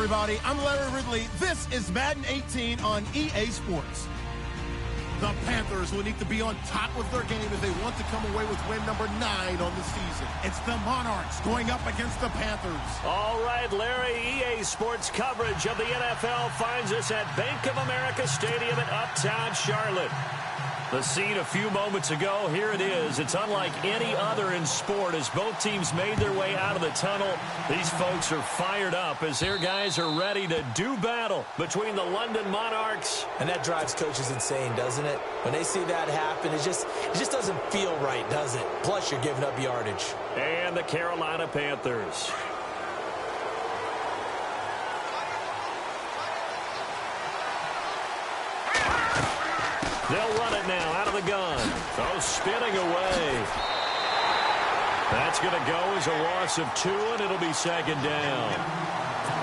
everybody. I'm Larry Ridley. This is Madden 18 on EA Sports. The Panthers will need to be on top of their game if they want to come away with win number 9 on the season. It's the Monarchs going up against the Panthers. All right, Larry, EA Sports coverage of the NFL finds us at Bank of America Stadium in Uptown Charlotte. The scene a few moments ago, here it is. It's unlike any other in sport as both teams made their way out of the tunnel. These folks are fired up as their guys are ready to do battle between the London Monarchs. And that drives coaches insane, doesn't it? When they see that happen, it just doesn't feel right, does it? Plus, you're giving up yardage. And the Carolina Panthers. They'll run it now out of the gun. Oh, spinning away. That's going to go as a loss of 2, and it'll be second down.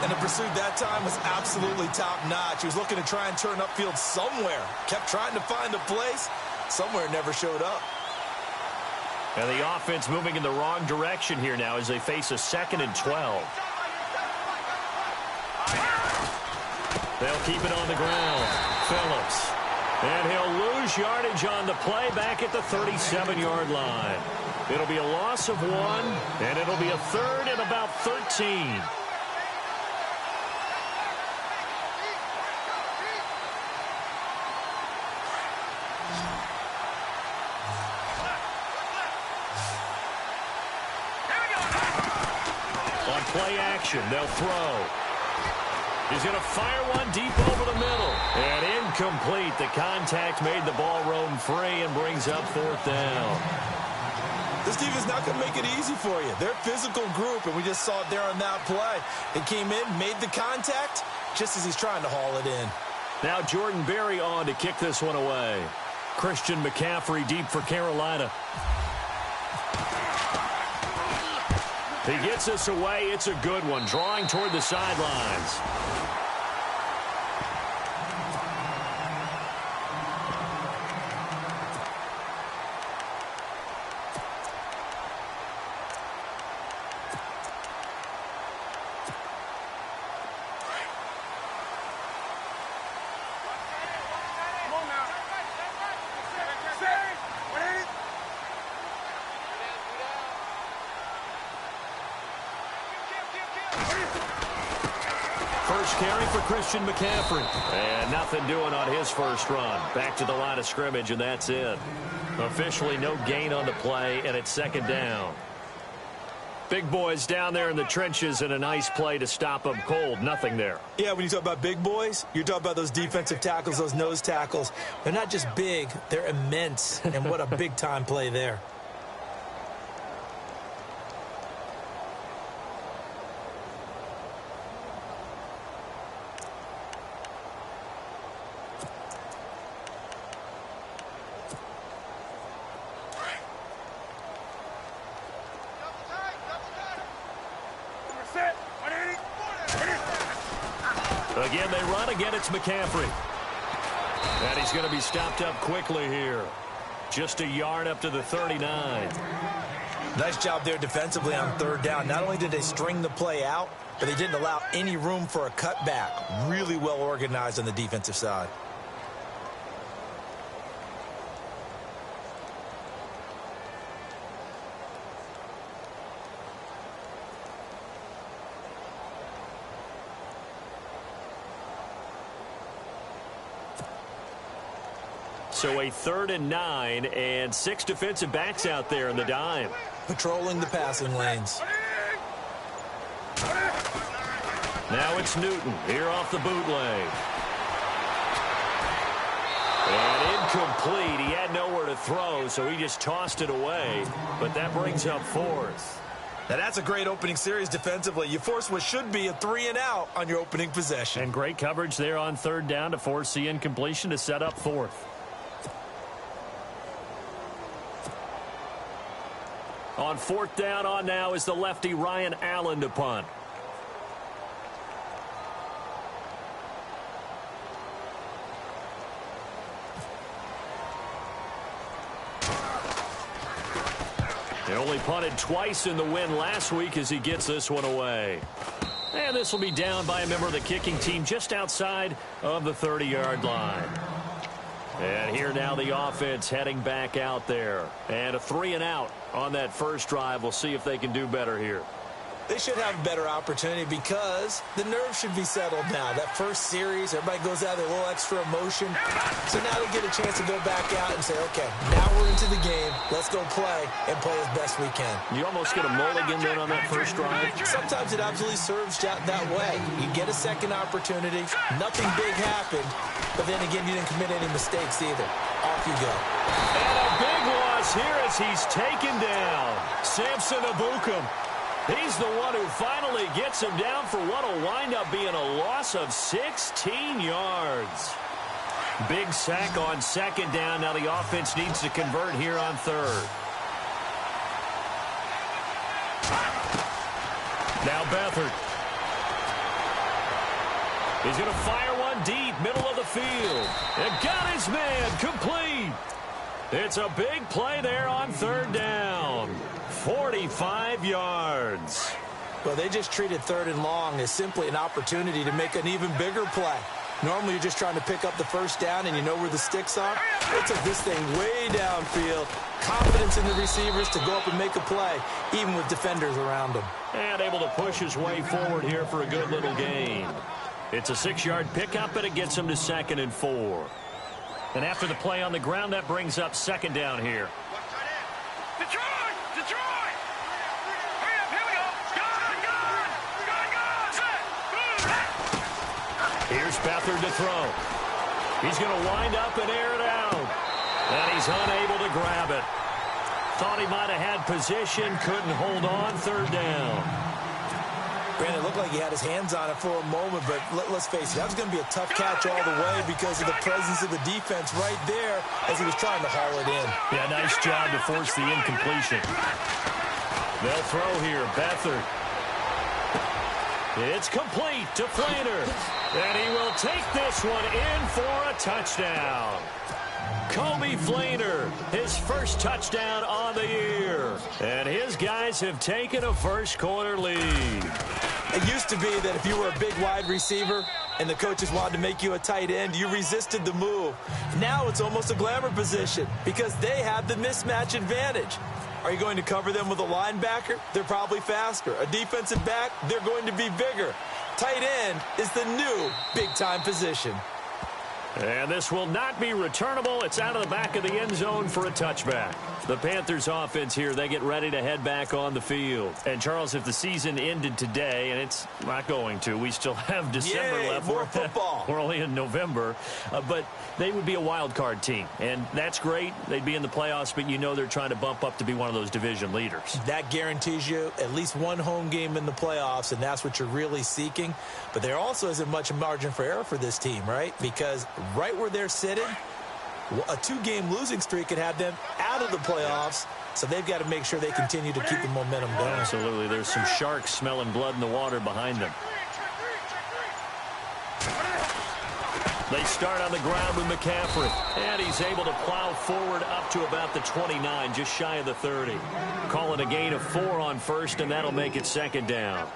And the pursuit that time was absolutely top-notch. He was looking to try and turn upfield somewhere. Kept trying to find a place. Somewhere never showed up. And the offense moving in the wrong direction here now as they face a 2nd and 12. They'll keep it on the ground. Phillips. And he'll lose yardage on the play back at the 37-yard line. It'll be a loss of 1, and it'll be a 3rd and about 13. On play action, they'll throw. He's going to fire one deep over the middle. And incomplete. The contact made the ball roam free and brings up 4th down. This defense not going to make it easy for you. They're a physical group, and we just saw it there on that play. They came in, made the contact, just as he's trying to haul it in. Now Jordan Berry on to kick this one away. Christian McCaffrey deep for Carolina. He gets this away. It's a good one. Drawing toward the sidelines. First carry for Christian McCaffrey. And nothing doing on his first run. Back to the line of scrimmage, and that's it. Officially no gain on the play, and it's 2nd down. Big boys down there in the trenches, and a nice play to stop them cold. Nothing there. Yeah, when you talk about big boys, you're talking about those defensive tackles, those nose tackles. They're not just big, they're immense. And what a big-time play there. Again, they run. Again, it's McCaffrey. And he's going to be stopped up quickly here. Just a yard up to the 39. Nice job there defensively on 3rd down. Not only did they string the play out, but they didn't allow any room for a cutback. Really well organized on the defensive side. So a 3rd and 9 and 6 defensive backs out there in the dime. Patrolling the passing lanes. Now it's Newton here off the bootleg. And incomplete. He had nowhere to throw, so he just tossed it away. But that brings up 4th. Now that's a great opening series defensively. You force what should be a 3-and-out on your opening possession. And great coverage there on 3rd down to force the incompletion to set up 4th. On 4th down on now is the lefty Ryan Allen to punt. He only punted twice in the win last week as he gets this one away. And this will be down by a member of the kicking team just outside of the 30-yard line. And here now the offense heading back out there. And a 3-and-out on that first drive. We'll see if they can do better here. They should have a better opportunity because the nerves should be settled now. That first series, everybody goes out with a little extra emotion. So now they get a chance to go back out and say, okay, now we're into the game. Let's go play and play as best we can. You almost get a mulligan then on that first drive. Sometimes it absolutely serves that way. You get a second opportunity. Nothing big happened. But then again, you didn't commit any mistakes either. Off you go. And a big loss here as he's taken down. Samson Abukum. He's the one who finally gets him down for what will wind up being a loss of 16 yards. Big sack on second down. Now the offense needs to convert here on third. Now Beathard. He's going to fire one deep, middle of the field. And got his man complete. It's a big play there on third down. 45 yards. Well, they just treated third and long as simply an opportunity to make an even bigger play. Normally, you're just trying to pick up the first down, and you know where the sticks are. They took this thing way downfield. Confidence in the receivers to go up and make a play, even with defenders around them. And able to push his way forward here for a good little gain. It's a 6-yard pickup, and it gets him to 2nd and 4. And after the play on the ground, that brings up second down here. Detroit! Here's Beathard to throw. He's going to wind up and air it out. And he's unable to grab it. Thought he might have had position, couldn't hold on, third down. Brandon, it looked like he had his hands on it for a moment, but let's face it, that was going to be a tough catch all the way because of the presence of the defense right there as he was trying to haul it in. Yeah, nice job to force the incompletion. They'll throw here, Beathard. It's complete to Flainer. And he will take this one in for a touchdown. Kobe Flainer, his first touchdown on the year. And his guys have taken a first-quarter lead. It used to be that if you were a big wide receiver and the coaches wanted to make you a tight end, you resisted the move. Now it's almost a glamour position because they have the mismatch advantage. Are you going to cover them with a linebacker? They're probably faster. A defensive back? They're going to be bigger. Tight end is the new big-time position. And this will not be returnable. It's out of the back of the end zone for a touchback. The Panthers offense here, they get ready to head back on the field. And, Charles, if the season ended today, and it's not going to, we still have December left. More football. We're only in November. But they would be a wild card team. And that's great. They'd be in the playoffs, but you know they're trying to bump up to be one of those division leaders. That guarantees you at least one home game in the playoffs, and that's what you're really seeking. But there also isn't much margin for error for this team, right? Because right where they're sitting, a 2-game losing streak could have them out of the playoffs, so they've got to make sure they continue to keep the momentum going. Absolutely. There's some sharks smelling blood in the water behind them. They start on the ground with McCaffrey, and he's able to plow forward up to about the 29, just shy of the 30. Call it a gain of 4 on first, and that'll make it second down.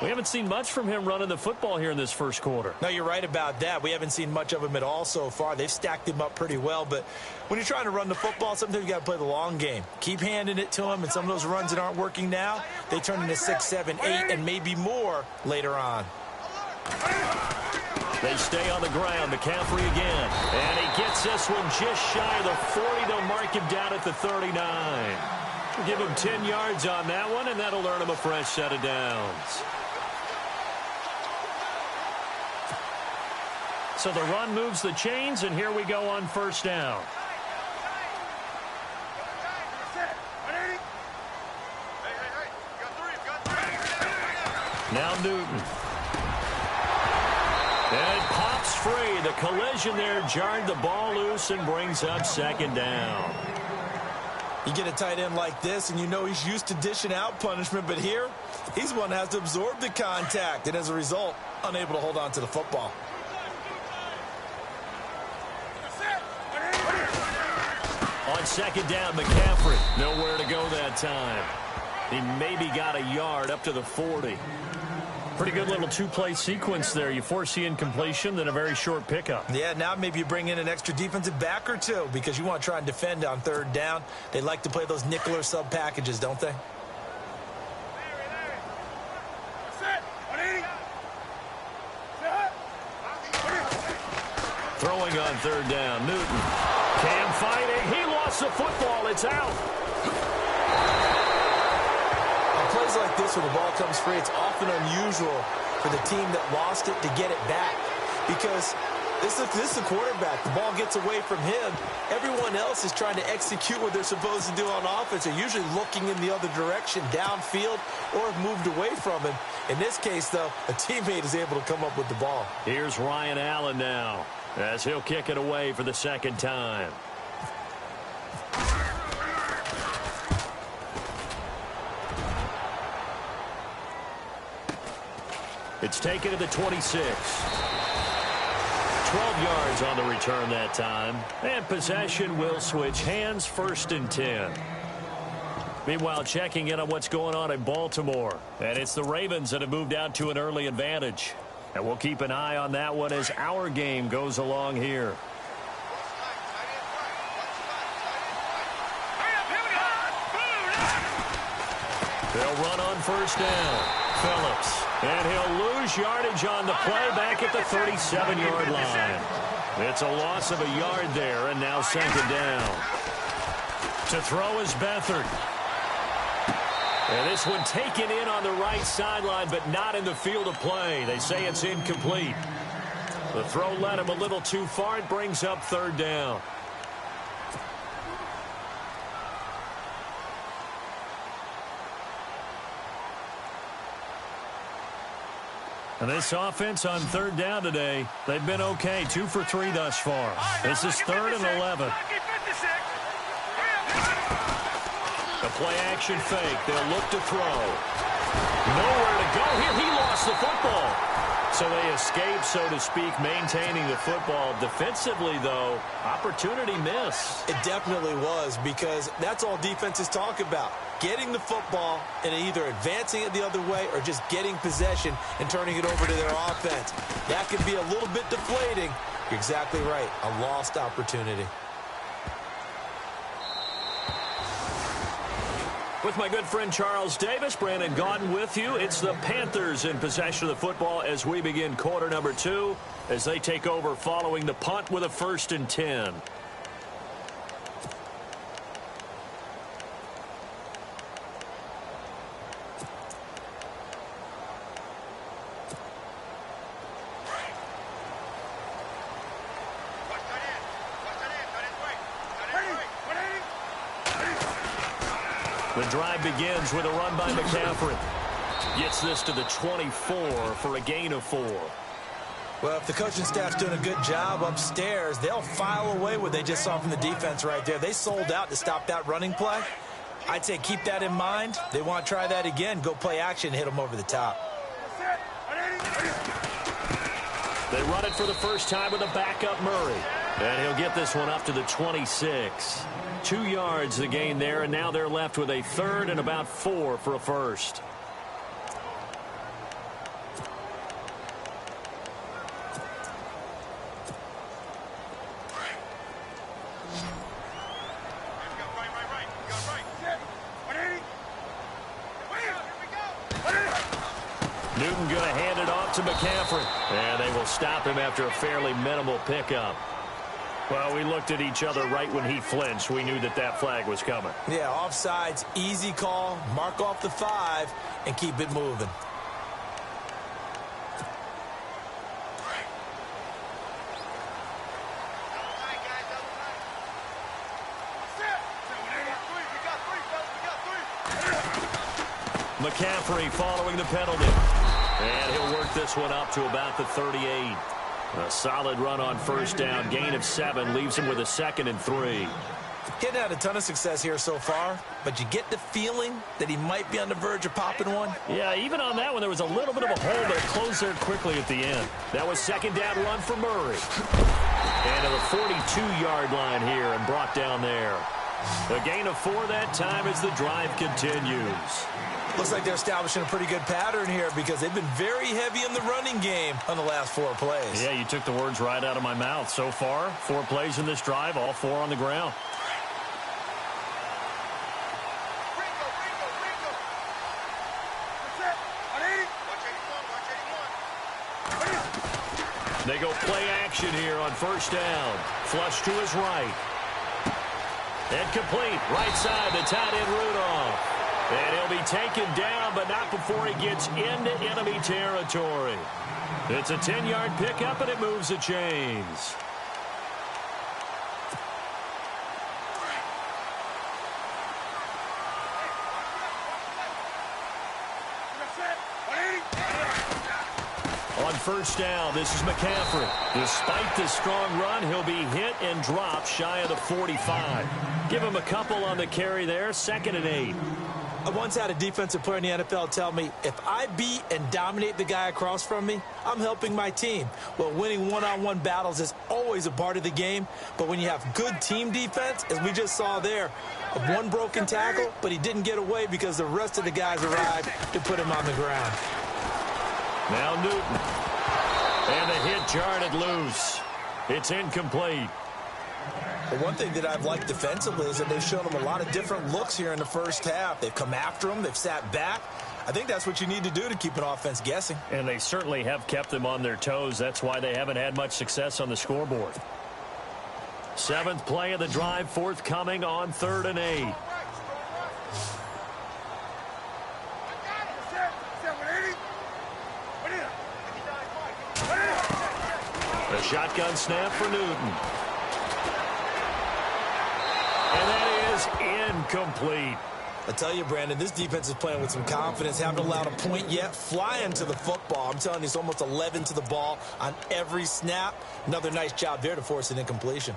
We haven't seen much from him running the football here in this first quarter. No, you're right about that. We haven't seen much of him at all so far. They've stacked him up pretty well, but when you're trying to run the football, sometimes you got to play the long game. Keep handing it to him, and some of those runs that aren't working now, they turn into 6, 7, 8, and maybe more later on. They stay on the ground. McCaffrey again. And he gets this one just shy of the 40. They'll mark him down at the 39. Give him 10 yards on that one, and that'll earn him a fresh set of downs. So the run moves the chains, and here we go on first down. Now Newton. And pops free. The collision there jarred the ball loose and brings up second down. You get a tight end like this, and you know he's used to dishing out punishment, but here, he's one that has to absorb the contact, and as a result, unable to hold on to the football. On second down, McCaffrey. Nowhere to go that time. He maybe got a yard up to the 40. Pretty good little two-play sequence there. You force the incompletion, then a very short pickup. Yeah, now maybe you bring in an extra defensive back or two because you want to try and defend on third down. They like to play those nickel or sub packages, don't they? Throwing on third down, Newton. Cam fighting. He lost the football. It's out. On plays like this, when the ball comes free, it's often unusual for the team that lost it to get it back because this is the quarterback. The ball gets away from him. Everyone else is trying to execute what they're supposed to do on offense. They're usually looking in the other direction, downfield, or have moved away from him. In this case, though, a teammate is able to come up with the ball. Here's Ryan Allen now, as he'll kick it away for the second time. It's taken to the 26. 12 yards on the return that time. And possession will switch hands, 1st and 10. Meanwhile, checking in on what's going on in Baltimore. And it's the Ravens that have moved out to an early advantage. And we'll keep an eye on that one as our game goes along here. They'll run on 1st down. Phillips. And he'll lose yardage on the play back at the 37-yard line. It's a loss of a yard there, and now 2nd down. To throw is Beathard. And this one taken in on the right sideline, but not in the field of play. They say it's incomplete. The throw led him a little too far. It brings up 3rd down. And this offense on 3rd down today, they've been okay. 2 for 3 thus far. This is 3rd and 11. The play-action fake. They'll look to throw. Nowhere to go here. He lost the football. So they escape, so to speak, maintaining the football. Defensively, though, opportunity miss. It definitely was because that's all defenses talk about. Getting the football and either advancing it the other way or just getting possession and turning it over to their offense. That could be a little bit deflating. You're exactly right. A lost opportunity. With my good friend Charles Davis, Brandon Gaudin with you. It's the Panthers in possession of the football as we begin quarter number 2 as they take over following the punt with a 1st and 10. The drive begins with a run by McCaffrey. Gets this to the 24 for a gain of 4. Well, if the coaching staff's doing a good job upstairs, they'll file away what they just saw from the defense right there. They sold out to stop that running play. I'd say keep that in mind. They want to try that again. Go play action, hit them over the top. They run it for the first time with a backup Murray. And he'll get this one up to the 26. 2 yards the gain there, and now they're left with a 3rd and about 4 for a 1st. Newton going to hand it off to McCaffrey. And they will stop him after a fairly minimal pickup. Well, we looked at each other right when he flinched. We knew that that flag was coming. Yeah, offsides, easy call. Mark off the 5 and keep it moving. McCaffrey following the penalty. And he'll work this one up to about the 38. A solid run on 1st down. Gain of 7 leaves him with a 2nd and 3. Getting had a ton of success here so far, but you get the feeling that he might be on the verge of popping one. Yeah, even on that one, there was a little bit of a hole, but it closed there quickly at the end. That was 2nd down run for Murray. And to the 42-yard line here and brought down there. A gain of 4 that time as the drive continues. Looks like they're establishing a pretty good pattern here because they've been very heavy in the running game on the last 4 plays. Yeah, you took the words right out of my mouth. So far, 4 plays in this drive, all 4 on the ground. They go play action here on first down. Flush to his right. And complete. Right side to tight end Rudolph. And he'll be taken down, but not before he gets into enemy territory. It's a 10-yard pickup, and it moves the chains. On first down, this is McCaffrey. Despite this strong run, he'll be hit and dropped shy of the 45. Give him a couple on the carry there, 2nd and 8. I once had a defensive player in the NFL tell me, if I beat and dominate the guy across from me, I'm helping my team. Well, winning one-on-one battles is always a part of the game, but when you have good team defense, as we just saw there, one broken tackle, but he didn't get away because the rest of the guys arrived to put him on the ground. Now Newton. And the hit jarred it loose. It's incomplete. But one thing that I've liked defensively is that they've shown him a lot of different looks here in the first half. They've come after him. They've sat back. I think that's what you need to do to keep an offense guessing. And they certainly have kept them on their toes. That's why they haven't had much success on the scoreboard. 7th play of the drive, forthcoming on 3rd and 8. A shotgun snap for Newton. And that is incomplete. I tell you, Brandon, this defense is playing with some confidence. Haven't allowed a point yet. Flying to the football. I'm telling you, it's almost 11 to the ball on every snap. Another nice job there to force an incompletion.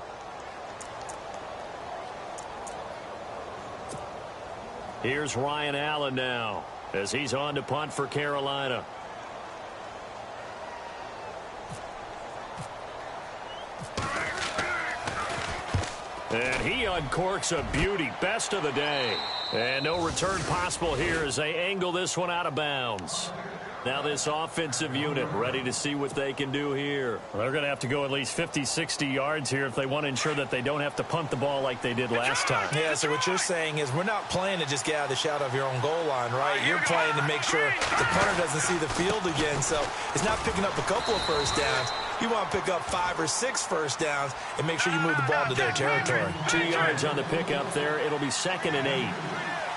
Here's Ryan Allen now as he's on to punt for Carolina. And he uncorks a beauty. Best of the day. And no return possible here as they angle this one out of bounds. Now this offensive unit ready to see what they can do here. Well, they're going to have to go at least 50, 60 yards here if they want to ensure that they don't have to punt the ball like they did last time. Yeah, so what you're saying is we're not playing to just get out of the shadow of your own goal line, right? You're playing to make sure the punter doesn't see the field again. So it's not picking up a couple of first downs. You want to pick up 5 or 6 first downs and make sure you move the ball into their territory. 2 yards on the pickup there. It'll be 2nd and 8.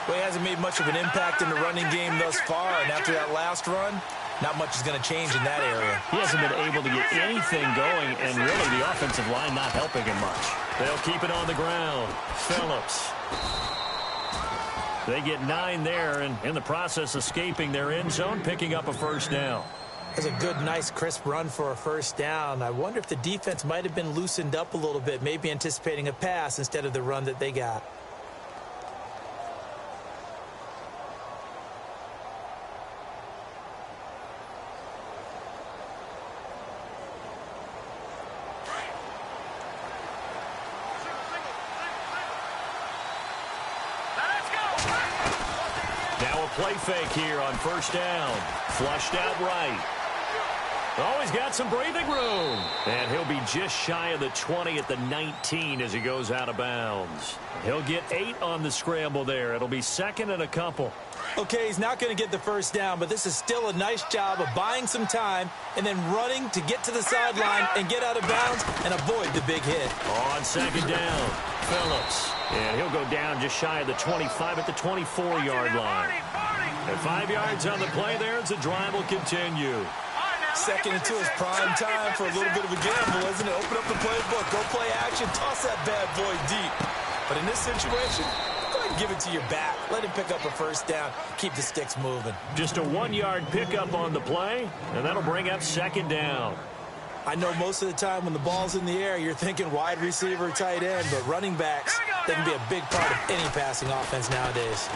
Well, he hasn't made much of an impact in the running game thus far, and after that last run, not much is going to change in that area. He hasn't been able to get anything going, and really the offensive line not helping him much. They'll keep it on the ground. Phillips. They get 9 there, and in the process escaping their end zone, picking up a first down. That's a good, nice, crisp run for a first down. I wonder if the defense might have been loosened up a little bit, maybe anticipating a pass instead of the run that they got. Now a play fake here on first down. Flushed out right. Oh, he's got some breathing room. And he'll be just shy of the 20 at the 19 as he goes out of bounds. He'll get 8 on the scramble there. It'll be 2nd and a couple. Okay, he's not going to get the first down, but this is still a nice job of buying some time and then running to get to the sideline and get out of bounds and avoid the big hit. On 2nd down, Phillips. And he'll go down just shy of the 25 at the 24-yard line. And 5 yards on the play there as the drive will continue. 2nd and 2 is prime time for a little bit of a gamble, isn't it? Open up the playbook, go play action, toss that bad boy deep. But in this situation, go ahead and give it to your back. Let him pick up a first down, keep the sticks moving. Just a 1-yard pickup on the play, and that'll bring up 2nd down. I know most of the time when the ball's in the air, you're thinking wide receiver, tight end, but running backs, they can be a big part of any passing offense nowadays.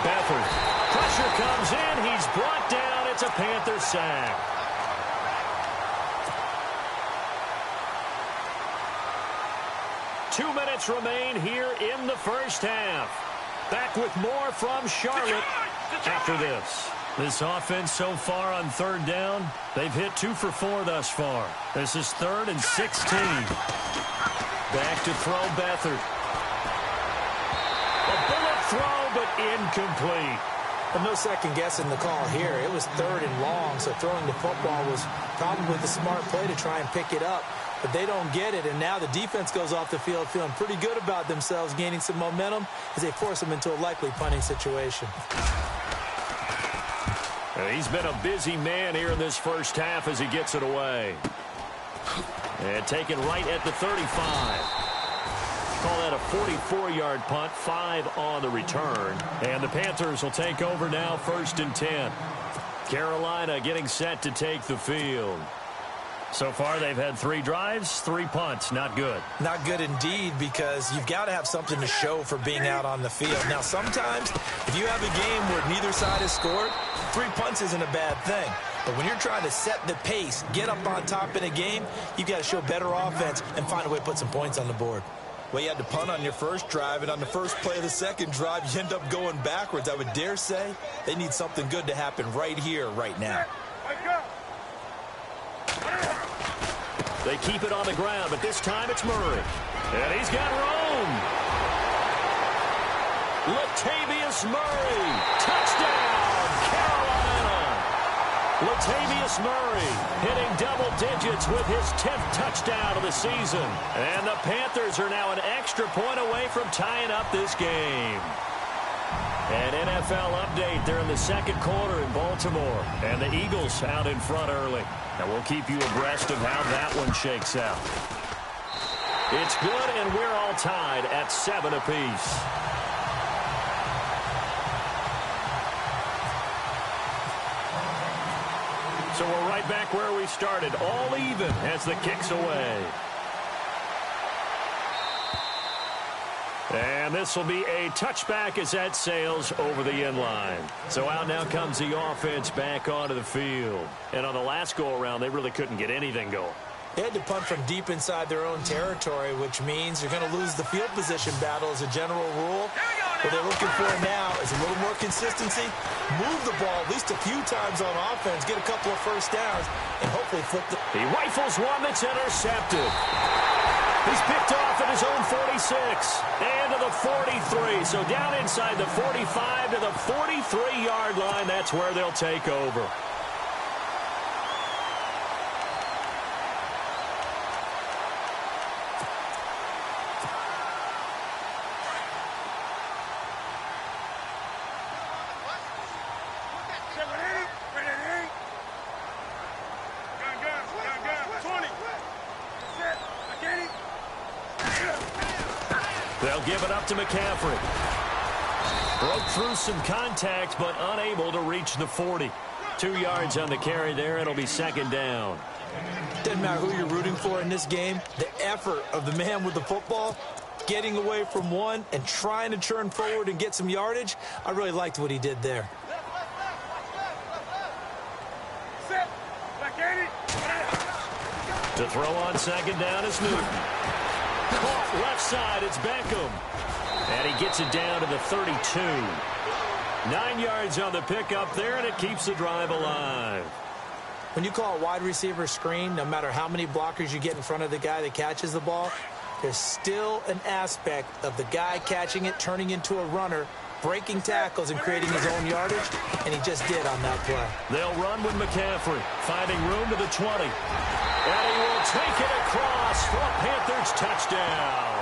Beathard. Pressure comes in. He's brought down. It's a Panther sack. 2 minutes remain here in the first half. Back with more from Charlotte after this. This offense so far on third down, they've hit 2 for 4 thus far. This is 3rd and 16. Back to throw Beathard. A bullet throw, but incomplete. But no second guessing the call here. It was 3rd and long, so throwing the football was probably the smart play to try and pick it up. But they don't get it, and now the defense goes off the field feeling pretty good about themselves, gaining some momentum as they force them into a likely punting situation. He's been a busy man here in this first half as he gets it away. And taken right at the 35. Call that a 44-yard punt, 5 on the return. And the Panthers will take over now, 1st and 10. Carolina getting set to take the field. So far, they've had 3 drives, 3 punts. Not good. Not good indeed, because you've got to have something to show for being out on the field. Now, sometimes, if you have a game where neither side has scored, 3 punts isn't a bad thing. But when you're trying to set the pace, get up on top in a game, you've got to show better offense and find a way to put some points on the board. Well, you had to punt on your first drive, and on the first play of the second drive, you end up going backwards. I would dare say they need something good to happen right here, right now. They keep it on the ground, but this time it's Murray. And he's got room. Latavius Murray. Touchdown, Carolina. Latavius Murray hitting double digits with his 10th touchdown of the season. And the Panthers are now an extra point away from tying up this game. An NFL update. They're in the second quarter in Baltimore. And the Eagles out in front early. And we'll keep you abreast of how that one shakes out. It's good, and we're all tied at 7 apiece. So we're right back where we started, all even as the kick's away. And this will be a touchback as that sails over the end line. So out now comes the offense back onto the field. And on the last go-around, they really couldn't get anything going. They had to punt from deep inside their own territory, which means you're going to lose the field position battle as a general rule. What they're looking for now is a little more consistency, move the ball at least a few times on offense, get a couple of first downs, and hopefully flip the... He rifles one that's intercepted. He's picked off at his own 46 and to the 43. So down inside the 45 to the 43-yard line. That's where they'll take over. They'll give it up to McCaffrey. Broke through some contact, but unable to reach the 40. 2 yards on the carry there. It'll be second down. Doesn't matter who you're rooting for in this game. The effort of the man with the football, getting away from one and trying to turn forward and get some yardage, I really liked what he did there. To throw on second down is Newton. Caught left side, it's Beckham. And he gets it down to the 32. 9 yards on the pickup there, and it keeps the drive alive. When you call a wide receiver screen, no matter how many blockers you get in front of the guy that catches the ball, there's still an aspect of the guy catching it, turning into a runner, breaking tackles and creating his own yardage, and he just did on that play. They'll run with McCaffrey, finding room to the 20. And he will take it across for a Panthers touchdown.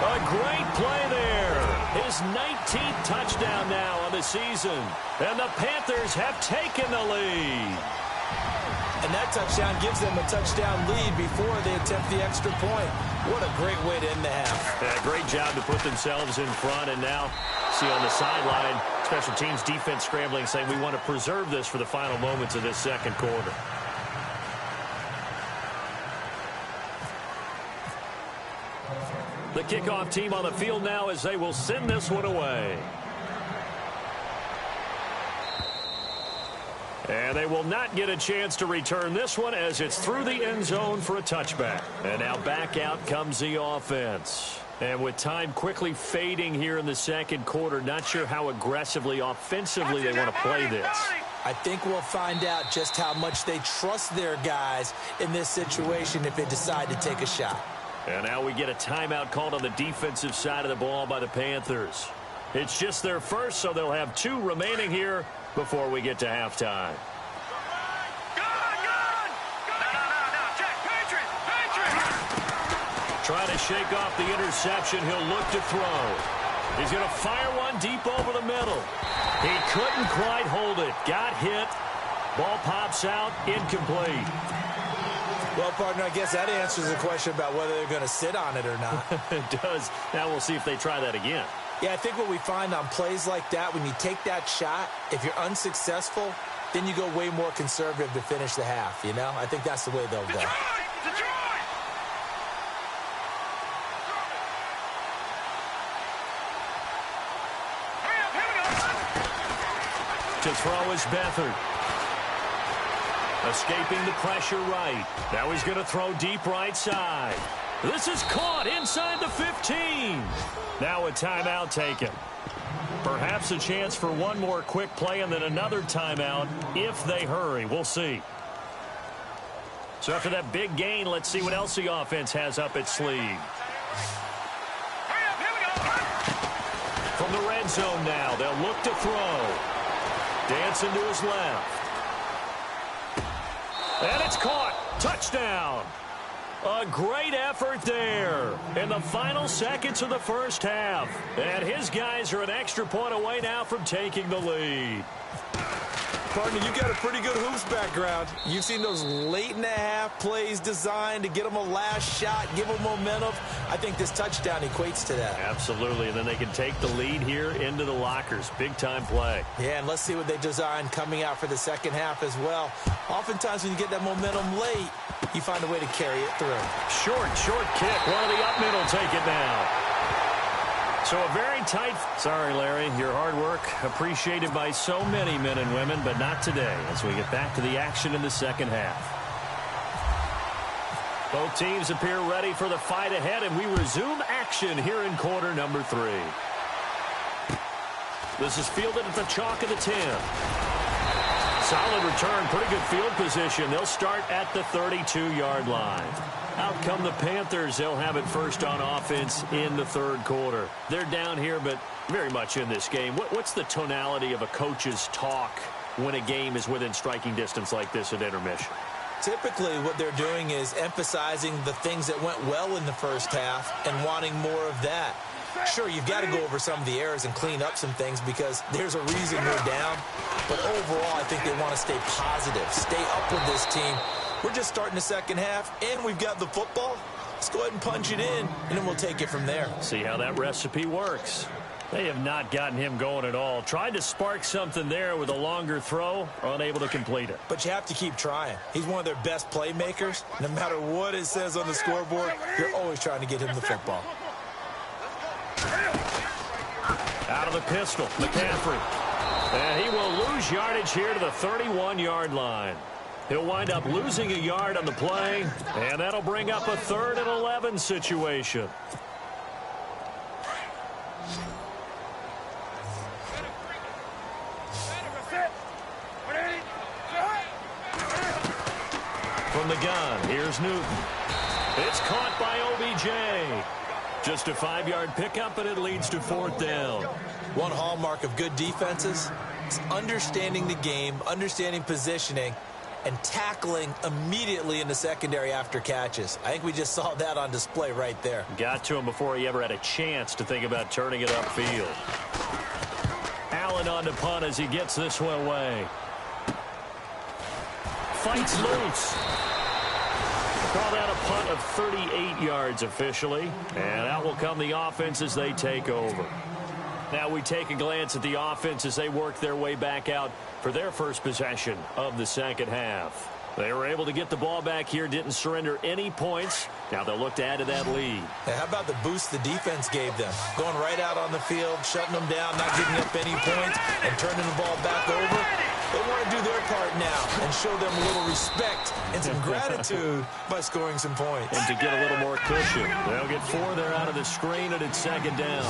A great play there. His 19th touchdown now on the season. And the Panthers have taken the lead. And that touchdown gives them a touchdown lead before they attempt the extra point. What a great way to end the half. Yeah, great job to put themselves in front. And now, see on the sideline, special teams defense scrambling, saying we want to preserve this for the final moments of this second quarter. The kickoff team on the field now as they will send this one away. And they will not get a chance to return this one as it's through the end zone for a touchback. And now back out comes the offense. And with time quickly fading here in the second quarter, not sure how aggressively, offensively they want to play this. I think we'll find out just how much they trust their guys in this situation if they decide to take a shot. And now we get a timeout called on the defensive side of the ball by the Panthers. It's just their first, so they'll have 2 remaining here before we get to halftime. Trying to shake off the interception. He'll look to throw. He's going to fire one deep over the middle. He couldn't quite hold it. Got hit. Ball pops out. Incomplete. Well, partner, I guess that answers the question about whether they're going to sit on it or not. It does. Now we'll see if they try that again. Yeah, I think what we find on plays like that, when you take that shot, if you're unsuccessful, then you go way more conservative to finish the half, you know? I think that's the way they'll go. To throw is Beathard. Escaping the pressure right. Now he's going to throw deep right side. This is caught inside the 15. Now a timeout taken. Perhaps a chance for one more quick play and then another timeout if they hurry. We'll see. So after that big gain, let's see what else the offense has up its sleeve. From the red zone now, they'll look to throw. Dancing to his left. And it's caught. Touchdown. A great effort there in the final seconds of the first half. And his guys are an extra point away now from taking the lead. Partner, you got a pretty good hoops background. You've seen those late-in-the-half plays designed to get them a last shot, give them momentum. I think this touchdown equates to that. Absolutely, and then they can take the lead here into the lockers. Big-time play. Yeah, and let's see what they design coming out for the second half as well. Oftentimes when you get that momentum late, you find a way to carry it through. Short kick. One of the up middle take it now. So a very tight... Sorry, Larry, your hard work appreciated by so many men and women, but not today as we get back to the action in the second half. Both teams appear ready for the fight ahead, and we resume action here in quarter number 3. This is fielded at the chalk of the 10. Solid return, pretty good field position. They'll start at the 32-yard line. Out come the Panthers. They'll have it first on offense in the third quarter. They're down here, but very much in this game. What's the tonality of a coach's talk when a game is within striking distance like this at intermission? Typically, what they're doing is emphasizing the things that went well in the first half and wanting more of that. Sure, you've got to go over some of the errors and clean up some things because there's a reason we're down. But overall, I think they want to stay positive, stay up with this team. We're just starting the second half, and we've got the football. Let's go ahead and punch it in, and then we'll take it from there. See how that recipe works. They have not gotten him going at all. Tried to spark something there with a longer throw, unable to complete it. But you have to keep trying. He's one of their best playmakers. No matter what it says on the scoreboard, you're always trying to get him the football. Out of the pistol, McCaffrey. And he will lose yardage here to the 31-yard line. He'll wind up losing a yard on the play, and that'll bring up a 3rd and 11 situation. From the gun, here's Newton. It's caught by OBJ. Just a 5-yard pickup, and it leads to 4th down. One hallmark of good defenses is understanding the game, understanding positioning, and tackling immediately in the secondary after catches. I think we just saw that on display right there. Got to him before he ever had a chance to think about turning it upfield. Allen on the punt as he gets this one away. Fights loose. Call that a punt of 38 yards officially. And out will come the offense as they take over. Now we take a glance at the offense as they work their way back out for their first possession of the second half. They were able to get the ball back here, didn't surrender any points. Now they'll look to add to that lead. How about the boost the defense gave them? Going right out on the field, shutting them down, not giving up any points, and turning the ball back over. They want to do their part now and show them a little respect and some gratitude by scoring some points. And to get a little more cushion, they'll get 4 there out of the screen, and it's second down.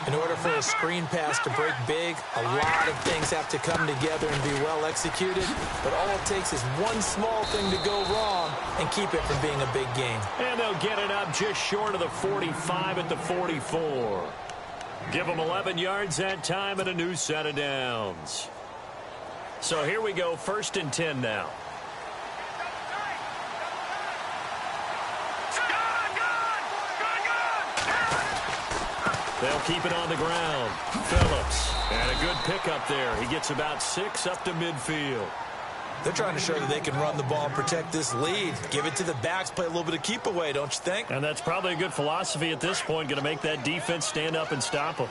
In order for a screen pass to break big, a lot of things have to come together and be well executed. But all it takes is one small thing to go wrong and keep it from being a big game. And they'll get it up just short of the 45 at the 44. Give them 11 yards that time and a new set of downs. So here we go, 1st and 10 now. They'll keep it on the ground. Phillips, and a good pickup there. He gets about 6 up to midfield. They're trying to show that they can run the ball and protect this lead. Give it to the backs, play a little bit of keep away, don't you think? And that's probably a good philosophy at this point, going to make that defense stand up and stop them.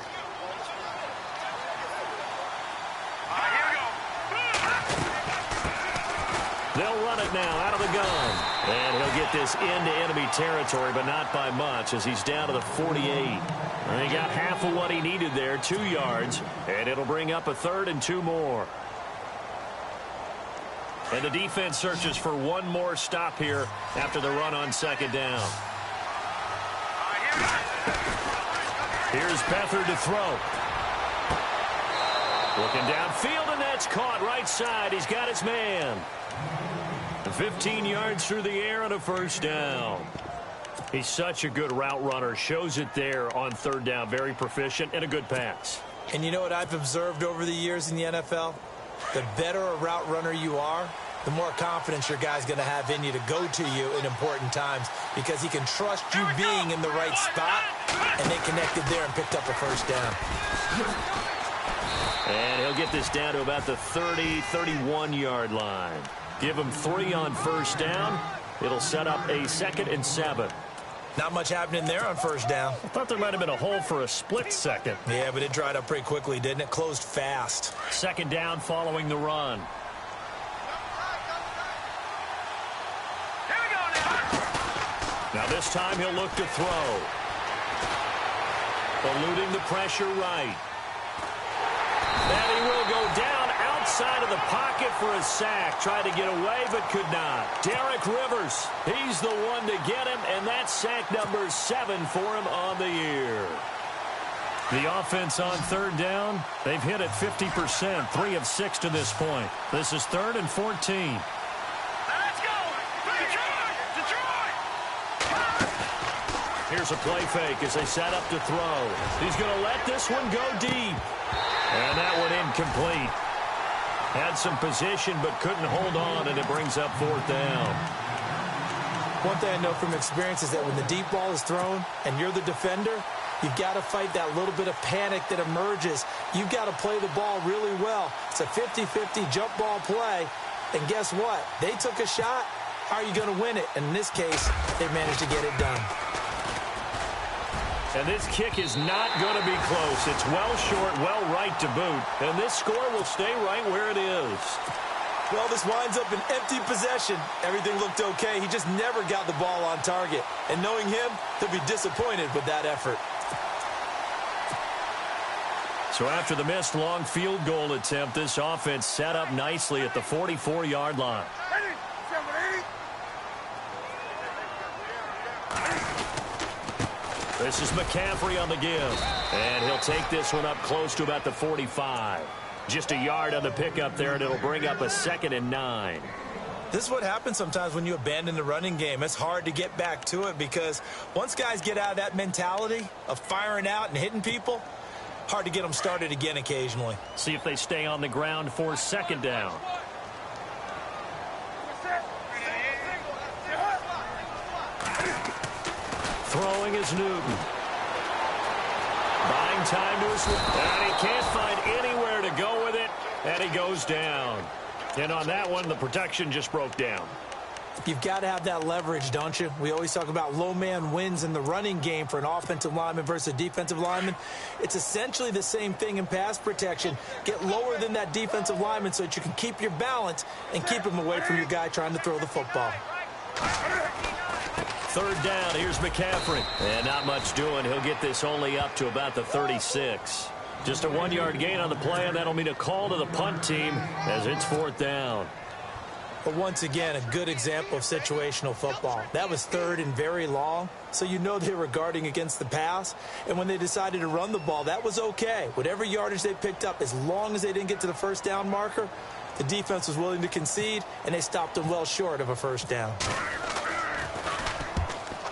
They'll run it now out of the gun. And he'll get this into enemy territory, but not by much as he's down to the 48. And he got half of what he needed there, 2 yards. And it'll bring up a 3rd and 2 more. And the defense searches for one more stop here after the run on 2nd down. Here's Beathard to throw. Looking downfield, and that's caught right side. He's got his man. 15 yards through the air and a 1st down. He's such a good route runner. Shows it there on 3rd down. Very proficient and a good pass. And you know what I've observed over the years in the NFL? The better a route runner you are, the more confidence your guy's going to have in you to go to you in important times because he can trust you being in the right spot, and they connected there and picked up a 1st down. And he'll get this down to about the 30, 31-yard line. Give him 3 on 1st down. It'll set up a 2nd and 7. Not much happening there on 1st down. I thought there might have been a hole for a split second. Yeah, but it dried up pretty quickly, didn't it? Closed fast. 2nd down following the run. Here we go now. Now this time he'll look to throw. Eluding the pressure right. And he will go down outside of the pocket for a sack. Tried to get away, but could not. Derek Rivers, he's the one to get him, and that's sack number 7 for him on the year. The offense on 3rd down, they've hit it 50%, 3 of 6 to this point. This is 3rd and 14. Let's go. Detroit. Here's a play fake as they set up to throw. He's going to let this one go deep. And that one incomplete. Had some position but couldn't hold on, and it brings up 4th down. One thing I know from experience is that when the deep ball is thrown and you're the defender, you've got to fight that little bit of panic that emerges. You've got to play the ball really well. It's a 50-50 jump ball play. And guess what? They took a shot. How are you going to win it? And in this case, they managed to get it done. And this kick is not going to be close. It's well short, well right to boot. And this score will stay right where it is. Well, this winds up an empty possession. Everything looked okay. He just never got the ball on target. And knowing him, they'll be disappointed with that effort. So after the missed long field goal attempt, this offense set up nicely at the 44-yard line. This is McCaffrey on the give. And he'll take this one up close to about the 45. Just a yard on the pickup there, and it'll bring up a 2nd and 9. This is what happens sometimes when you abandon the running game. It's hard to get back to it because once guys get out of that mentality of firing out and hitting people, hard to get them started again occasionally. See if they stay on the ground for 2nd down. Throwing is Newton. Buying time to his... And he can't find anywhere to go with it, and he goes down. And on that one, the protection just broke down. You've got to have that leverage, don't you? We always talk about low man wins in the running game for an offensive lineman versus a defensive lineman. It's essentially the same thing in pass protection. Get lower than that defensive lineman so that you can keep your balance and keep him away from your guy trying to throw the football. 3rd down, here's McCaffrey. And not much doing. He'll get this only up to about the 36. Just a 1-yard gain on the play, and that'll mean a call to the punt team as it's 4th down. But once again, a good example of situational football. That was 3rd and very long, so you know they were guarding against the pass. And when they decided to run the ball, that was okay. Whatever yardage they picked up, as long as they didn't get to the first down marker, the defense was willing to concede, and they stopped them well short of a first down.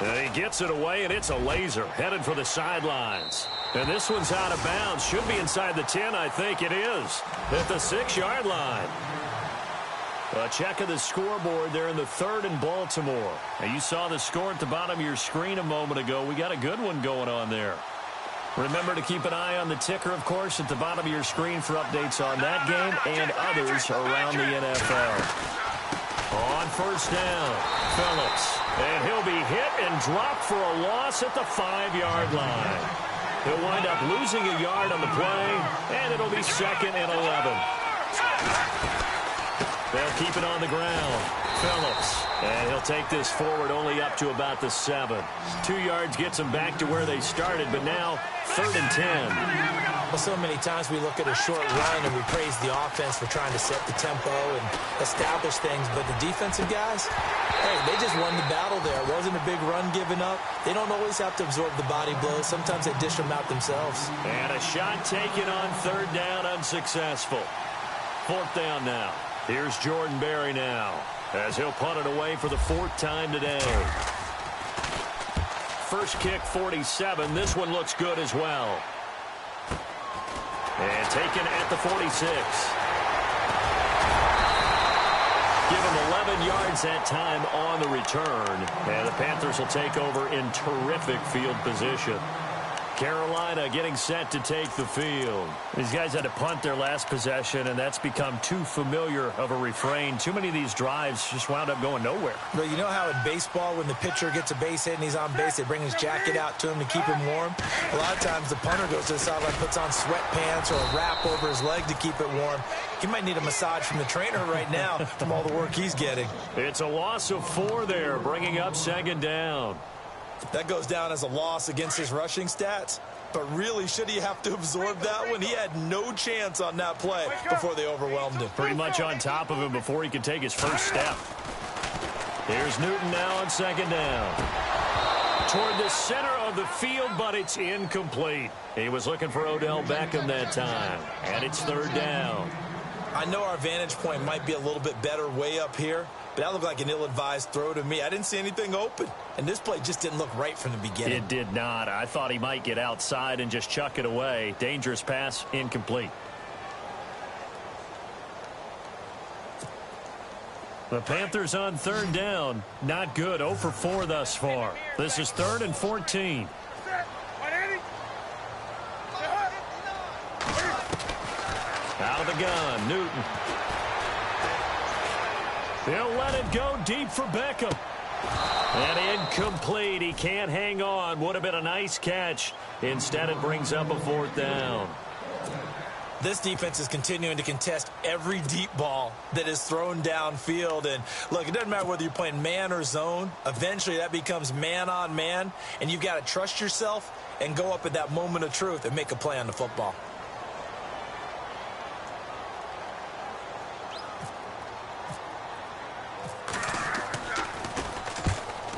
And he gets it away, and it's a laser headed for the sidelines. And this one's out of bounds. Should be inside the 10, I think it is. At the 6-yard line. A check of the scoreboard there in the 3rd and Baltimore. And you saw the score at the bottom of your screen a moment ago. We got a good one going on there. Remember to keep an eye on the ticker, of course, at the bottom of your screen for updates on that game and others around the NFL. On 1st down, Phillips. And he'll be hit and dropped for a loss at the 5-yard line. He'll wind up losing a yard on the play, and it'll be 2nd and 11. They'll keep it on the ground. Phillips. And he'll take this forward only up to about the 7. 2 yards gets them back to where they started, but now 3rd and 10. Well, so many times we look at a short run and we praise the offense for trying to set the tempo and establish things, but the defensive guys, hey, they just won the battle there. It wasn't a big run given up. They don't always have to absorb the body blows. Sometimes they dish them out themselves. And a shot taken on 3rd down, unsuccessful. 4th down now. Here's Jordan Berry now, as he'll punt it away for the 4th time today. First kick, 47. This one looks good as well. And taken at the 46. Give him 11 yards that time on the return. And the Panthers will take over in terrific field position. Carolina getting set to take the field. These guys had to punt their last possession, and that's become too familiar of a refrain. Too many of these drives just wound up going nowhere. Well, you know how in baseball, when the pitcher gets a base hit and he's on base, they bring his jacket out to him to keep him warm? A lot of times the punter goes to the sideline, puts on sweatpants or a wrap over his leg to keep it warm. He might need a massage from the trainer right now from all the work he's getting. It's a loss of 4 there, bringing up 2nd down. That goes down as a loss against his rushing stats. But really, should he have to absorb that one? He had no chance on that play before they overwhelmed him. Pretty much on top of him before he could take his first step. Here's Newton now on 2nd down. Toward the center of the field, but it's incomplete. He was looking for Odell Beckham that time. And it's 3rd down. I know our vantage point might be a little bit better way up here, but that looked like an ill-advised throw to me. I didn't see anything open, and this play just didn't look right from the beginning. It did not. I thought he might get outside and just chuck it away. Dangerous pass, incomplete. The Panthers on 3rd down. Not good. 0 for 4 thus far. This is 3rd and 14. Out of the gun, Newton. They'll let it go deep for Beckham. And incomplete. He can't hang on. Would have been a nice catch. Instead, it brings up a 4th down. This defense is continuing to contest every deep ball that is thrown downfield. And, look, it doesn't matter whether you're playing man or zone. Eventually, that becomes man on man. And you've got to trust yourself and go up at that moment of truth and make a play on the football.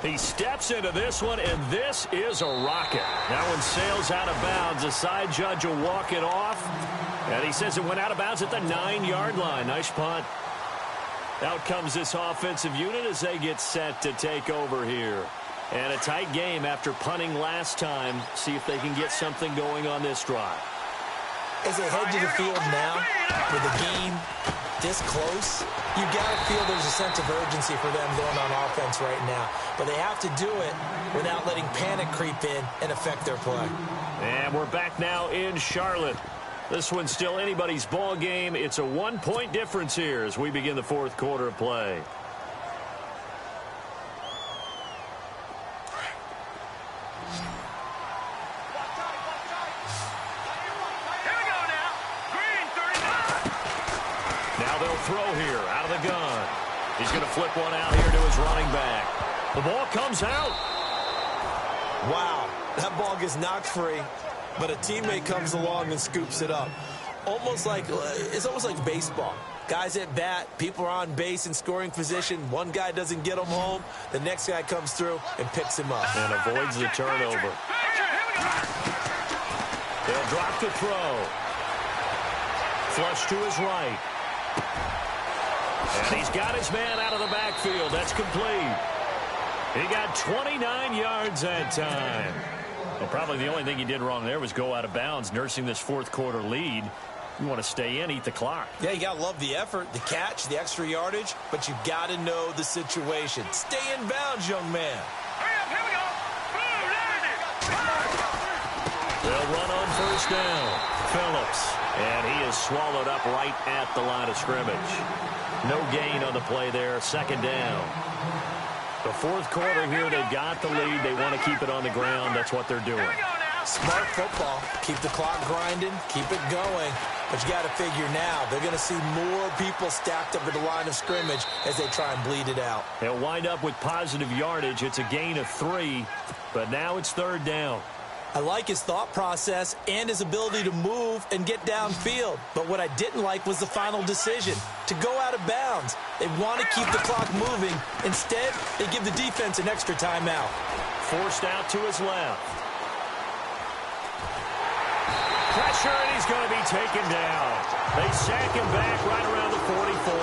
He steps into this one, and this is a rocket. That one sails out of bounds. The side judge will walk it off. And he says it went out of bounds at the 9-yard line. Nice punt. Out comes this offensive unit as they get set to take over here. And a tight game after punting last time. See if they can get something going on this drive. As they head to the field now, with the game this close, you got to feel there's a sense of urgency for them going on offense right now. But they have to do it without letting panic creep in and affect their play. And we're back now in Charlotte. This one's still anybody's ball game. It's a 1-point difference here as we begin the 4th quarter of play. Throw here out of the gun. He's going to flip one out here to his running back. The ball comes out. Wow, that ball gets knocked free. but a teammate comes along and scoops it up. It's almost like baseball. Guys at bat, people are on base in scoring position. One guy doesn't get him home. The next guy comes through and picks him up. And avoids the turnover. They'll drop the throw. Flush to his right. And he's got his man out of the backfield. That's complete. He got 29 yards that time. Well, probably the only thing he did wrong there was go out of bounds, nursing this fourth quarter lead. You want to stay in, eat the clock. Yeah, you got to love the effort, the catch, the extra yardage, but you got to know the situation. Stay in bounds, young man. Here we go. Boom, there it is. They'll run on first down. Phillips. And he is swallowed up right at the line of scrimmage. No gain on the play there. Second down. The fourth quarter here, they've got the lead. They want to keep it on the ground. That's what they're doing. Smart football. Keep the clock grinding. Keep it going. But you got to figure now, they're going to see more people stacked up at the line of scrimmage as they try and bleed it out. They'll wind up with positive yardage. It's a gain of 3, but now it's third down. I like his thought process and his ability to move and get downfield. But what I didn't like was the final decision, to go out of bounds. They want to keep the clock moving. Instead, they give the defense an extra timeout. Forced out to his left. Pressure, and he's going to be taken down. They sack him back right around the 44.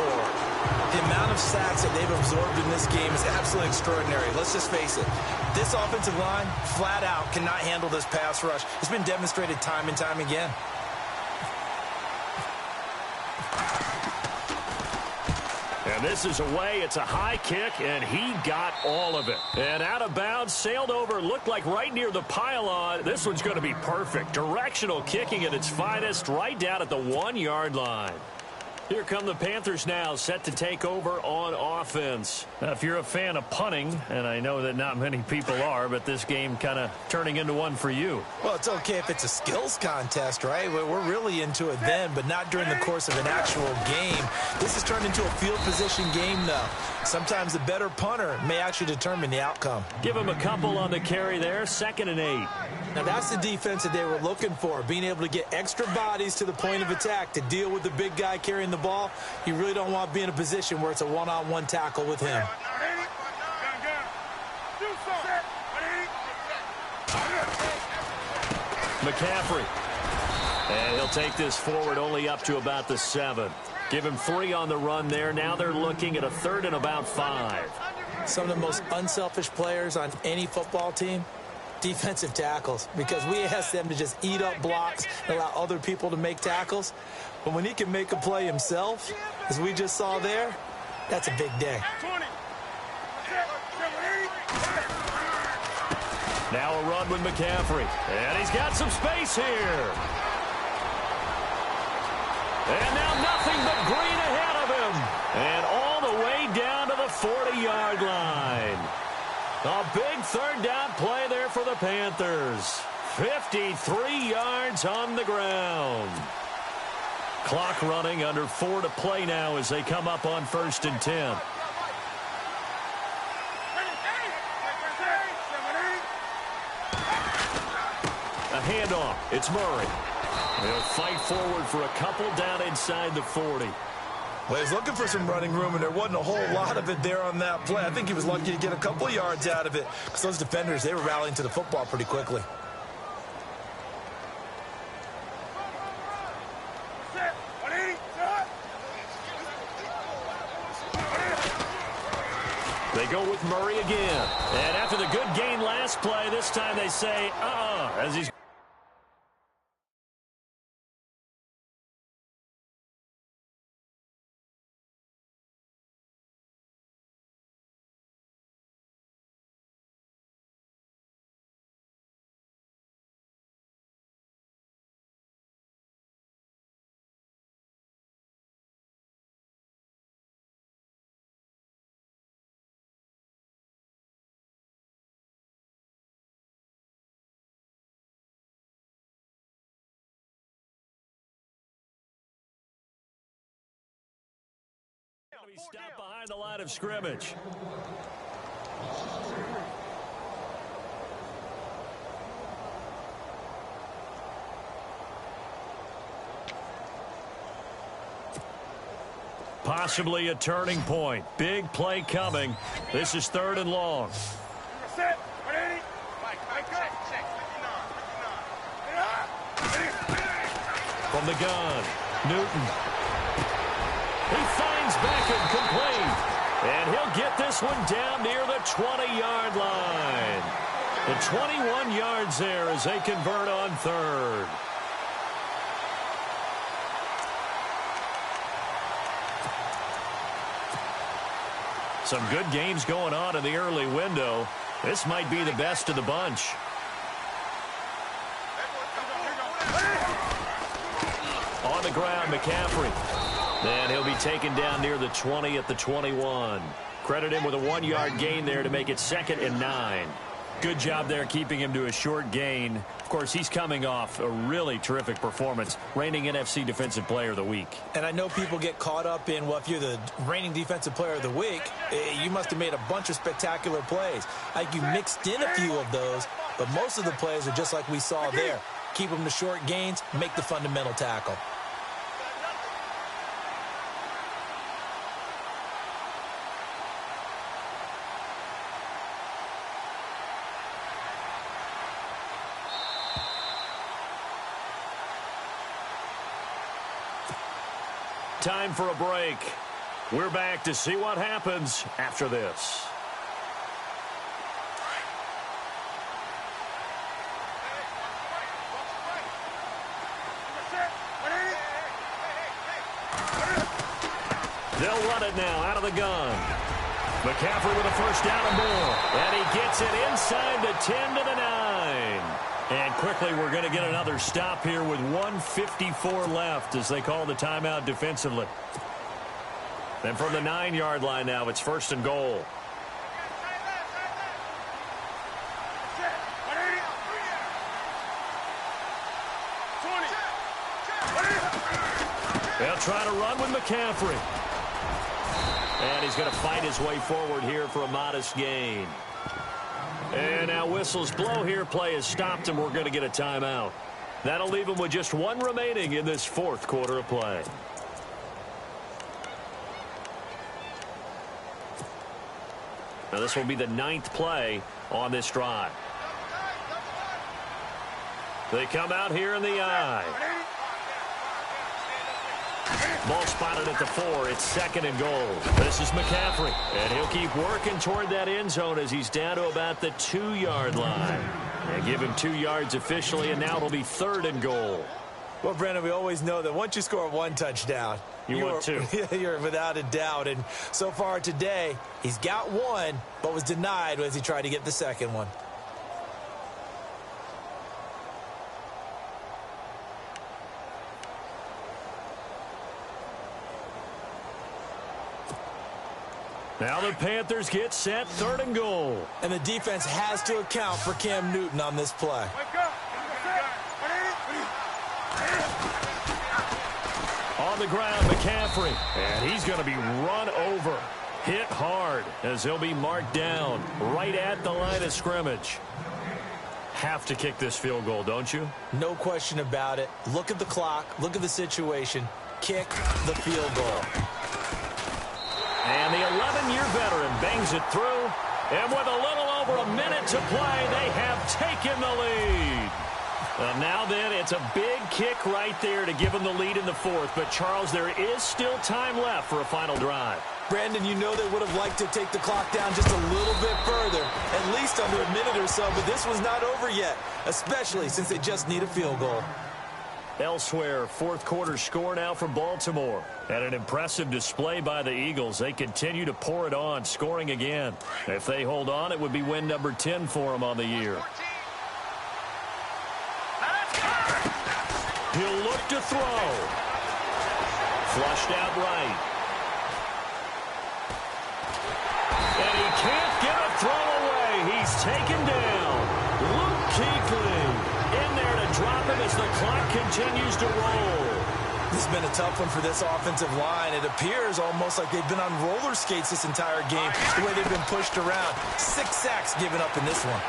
The amount of sacks that they've absorbed in this game is absolutely extraordinary. Let's just face it. This offensive line, flat out, cannot handle this pass rush. It's been demonstrated time and time again. And this is away. It's a high kick, and he got all of it. And out of bounds, sailed over, looked like right near the pylon. This one's going to be perfect. Directional kicking at its finest, right down at the 1-yard line. Here come the Panthers now, set to take over on offense. Now, if you're a fan of punting, and I know that not many people are, but this game kind of turning into one for you. Well, it's okay if it's a skills contest, right? We're really into it then, but not during the course of an actual game. This has turned into a field position game, though. Sometimes the better punter may actually determine the outcome. Give him a couple on the carry there, 2nd and 8. Now, that's the defense that they were looking for, being able to get extra bodies to the point of attack to deal with the big guy carrying the ball. You really don't want to be in a position where it's a one-on-one tackle with him. McCaffrey. And he'll take this forward only up to about the 7. Give him 3 on the run there. Now they're looking at a 3rd and about 5. Some of the most unselfish players on any football team, defensive tackles, because we ask them to just eat up blocks and allow other people to make tackles. But when he can make a play himself, as we just saw there, that's a big day. Now a run with McCaffrey. And he's got some space here. And now nothing but green ahead of him. And all the way down to the 40-yard line. A big 3rd down play there for the Panthers. 53 yards on the ground. Clock running, under 4 to play now as they come up on 1st and 10. A handoff. It's Murray. They'll fight forward for a couple down inside the 40. Well, he's looking for some running room, and there wasn't a whole lot of it there on that play. I think he was lucky to get a couple yards out of it, because those defenders, they were rallying to the football pretty quickly. They go with Murray again. And after the good gain last play, this time they say, as he's... He stopped behind the line of scrimmage. Possibly a turning point. Big play coming. This is 3rd and long. Set. From the gun, Newton. He finds Beckham complete. And he'll get this one down near the 20-yard line. The 21 yards there as they convert on 3rd. Some good games going on in the early window. This might be the best of the bunch. On the ground, McCaffrey. And he'll be taken down near the 20 at the 21. Credit him with a 1-yard gain there to make it 2nd and 9. Good job there keeping him to a short gain. Of course, he's coming off a really terrific performance, reigning NFC Defensive Player of the Week. And I know people get caught up in, well, if you're the reigning Defensive Player of the Week, you must have made a bunch of spectacular plays. Like you mixed in a few of those, but most of the plays are just like we saw there. Keep them to short gains, make the fundamental tackle. Time for a break. We're back to see what happens after this. They'll run it now out of the gun. McCaffrey with a 1st down and more. And he gets it inside the 10 to the 9. And quickly, we're going to get another stop here with 1:54 left as they call the timeout defensively. Then from the 9-yard line now, it's 1st and goal. They'll try to run with McCaffrey. And he's going to fight his way forward here for a modest gain. And now whistles blow here. Play has stopped, and we're going to get a timeout. That'll leave him with just 1 remaining in this 4th quarter of play. Now this will be the 9th play on this drive. They come out here in the eye. Ball spotted at the 4. It's 2nd and goal. This is McCaffrey. And he'll keep working toward that end zone as he's down to about the 2-yard line. And give him 2 yards officially, and now it'll be 3rd and goal. Well, Brandon, we always know that once you score 1 touchdown, you're 2. You're without a doubt. And so far today, he's got 1, but was denied as he tried to get the 2nd one. Now the Panthers get set, 3rd and goal. And the defense has to account for Cam Newton on this play. On the ground, McCaffrey. And he's going to be run over. Hit hard as he'll be marked down right at the line of scrimmage. Have to kick this field goal, don't you? No question about it. Look at the clock. Look at the situation. Kick the field goal. And the 11-year veteran bangs it through. And with a little over a minute to play, they have taken the lead. Now then, it's a big kick right there to give them the lead in the 4th. But, Charles, there is still time left for a final drive. Brandon, you know they would have liked to take the clock down just a little bit further, at least under a minute or so. But this was not over yet, especially since they just need a field goal. Elsewhere, 4th quarter score now from Baltimore. And an impressive display by the Eagles. They continue to pour it on, scoring again. If they hold on, it would be win number 10 for them on the year. He'll look to throw. Flushed out right. And he can't get a throw away. He's taken down. Luke Kuechly in there to drop him as the clock continues to roll. This has been a tough one for this offensive line. It appears almost like they've been on roller skates this entire game, the way they've been pushed around. 6 sacks given up in this one.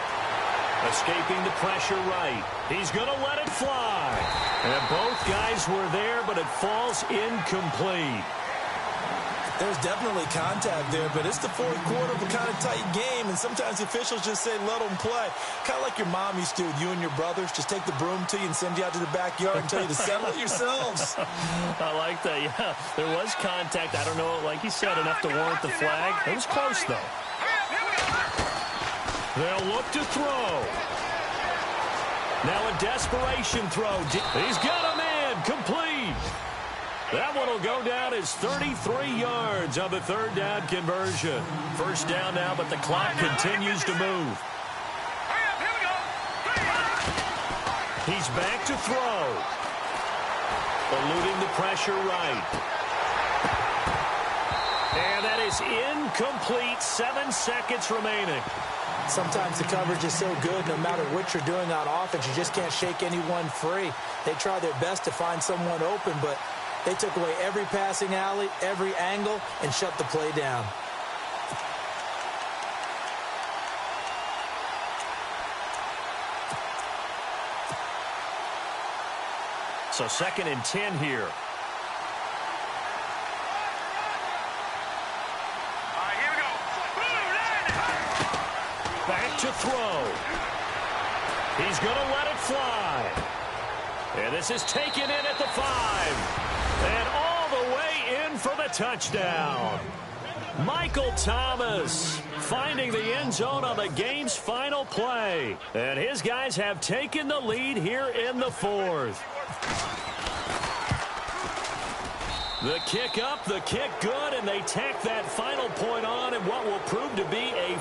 Escaping the pressure right. He's going to let it fly. And both guys were there, but it falls incomplete. There's definitely contact there, but it's the fourth quarter of a kind of tight game, and sometimes officials just say, let them play. Kind of like your mom used to with you and your brothers. Just take the broom to you and send you out to the backyard and tell you to settle it yourselves. I like that, yeah. There was contact. I don't know, like you said, enough to warrant the flag. It was close, though. They'll look to throw. Now a desperation throw. He's got him in. Complete. That one will go down as 33 yards on the third down conversion. First down now, but the clock continues to move. He's back to throw. Eluding the pressure right. And that is incomplete. 7 seconds remaining. Sometimes the coverage is so good, no matter what you're doing on offense, you just can't shake anyone free. They try their best to find someone open, but they took away every passing alley, every angle, and shut the play down. So 2nd and 10 here. Here we go. Back to throw. He's going to let it fly. And this is taken in at the 5. And all the way in for the touchdown. Michael Thomas finding the end zone on the game's final play. And his guys have taken the lead here in the 4th. The kick up, the kick good, and they tack that final point on in what will prove to be a